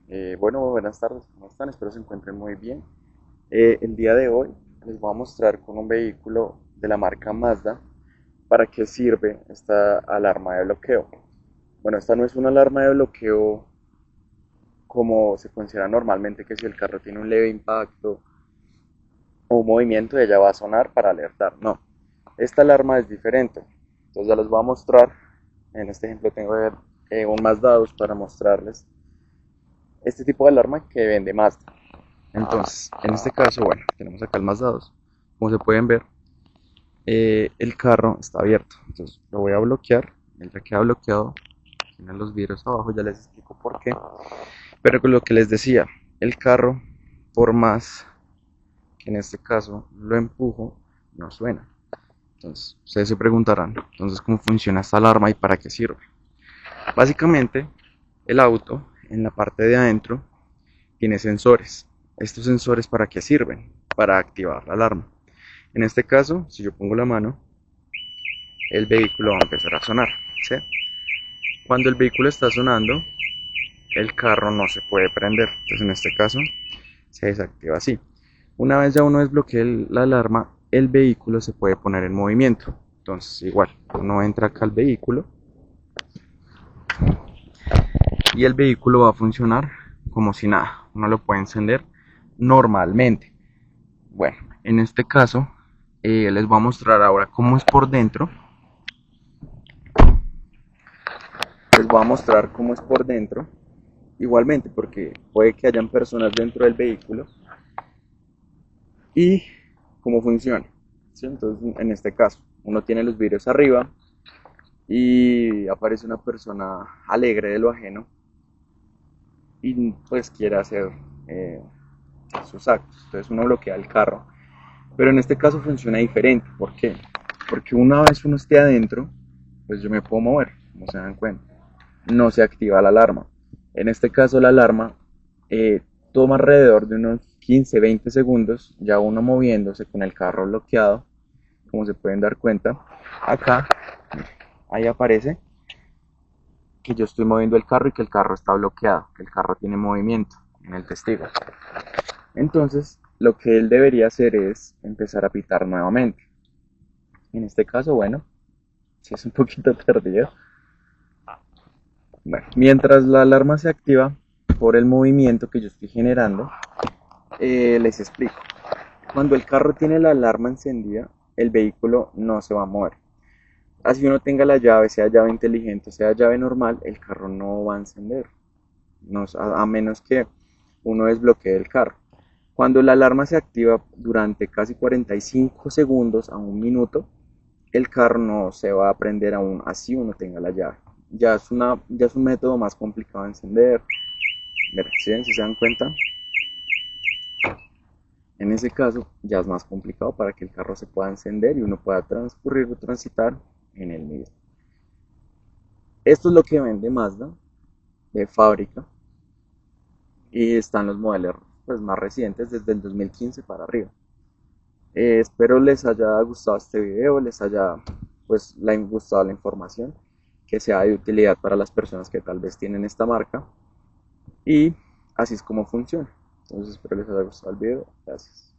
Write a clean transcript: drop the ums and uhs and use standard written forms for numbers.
Bueno, buenas tardes, ¿cómo están? Espero se encuentren muy bien. El día de hoy les voy a mostrar con un vehículo de la marca Mazda para qué sirve esta alarma de bloqueo. Bueno, esta no es una alarma de bloqueo como se considera normalmente, que si el carro tiene un leve impacto o un movimiento, ella va a sonar para alertar. No, esta alarma es diferente. Entonces ya les voy a mostrar. En este ejemplo tengo un Mazda 2 para mostrarles este tipo de alarma que vende Mazda. Entonces, en este caso, bueno, tenemos acá el Mazda 2. Como se pueden ver, el carro está abierto. Entonces, lo voy a bloquear. Él ya queda bloqueado. Tienen los vidrios abajo, ya les explico por qué. Pero con lo que les decía, el carro, por más que en este caso lo empujo, no suena. Entonces, ustedes se preguntarán, entonces, ¿cómo funciona esta alarma y para qué sirve? Básicamente, el auto, en la parte de adentro, tiene sensores. ¿Estos sensores para qué sirven? Para activar la alarma. En este caso, si yo pongo la mano, el vehículo va a empezar a sonar, ¿sí? Cuando el vehículo está sonando, el carro no se puede prender. Entonces, en este caso, se desactiva así. Una vez ya uno desbloquea la alarma, el vehículo se puede poner en movimiento. Entonces, igual, uno entra acá al vehículo y el vehículo va a funcionar como si nada. Uno lo puede encender normalmente. Bueno, en este caso, les voy a mostrar ahora cómo es por dentro. Les voy a mostrar cómo es por dentro. Igualmente, porque puede que hayan personas dentro del vehículo y cómo funciona. ¿Sí? Entonces, en este caso, uno tiene los vidrios arriba y aparece una persona alegre de lo ajeno y pues quiere hacer eh, sus actos. Entonces uno bloquea el carro. Pero en este caso funciona diferente. ¿Por qué? Porque una vez uno esté adentro, pues yo me puedo mover, como se dan cuenta. No se activa la alarma. En este caso la alarma toma alrededor de unos 15-20 segundos, ya uno moviéndose con el carro bloqueado, como se pueden dar cuenta. Acá, ahí aparece que yo estoy moviendo el carro y que el carro está bloqueado, que el carro tiene movimiento en el testigo. Entonces, lo que él debería hacer es empezar a pitar nuevamente. En este caso, bueno, si es un poquito tardío. Bueno, mientras la alarma se activa por el movimiento que yo estoy generando, les explico. Cuando el carro tiene la alarma encendida, el vehículo no se va a mover. Así uno tenga la llave, sea llave inteligente, sea llave normal, el carro no va a encender. No, a menos que uno desbloquee el carro. Cuando la alarma se activa durante casi 45 segundos a un minuto, el carro no se va a prender aún así uno tenga la llave. Ya es un método más complicado de encender. Mira, ¿sí? Si se dan cuenta, en ese caso ya es más complicado para que el carro se pueda encender y uno pueda transcurrir o transitar en el mismo. Esto es lo que vende Mazda de fábrica y están los modelos pues, más recientes desde el 2015 para arriba. Espero les haya gustado este video, les haya pues gustado la información, que sea de utilidad para las personas que tal vez tienen esta marca y así es como funciona. Entonces espero les haya gustado el video. Gracias.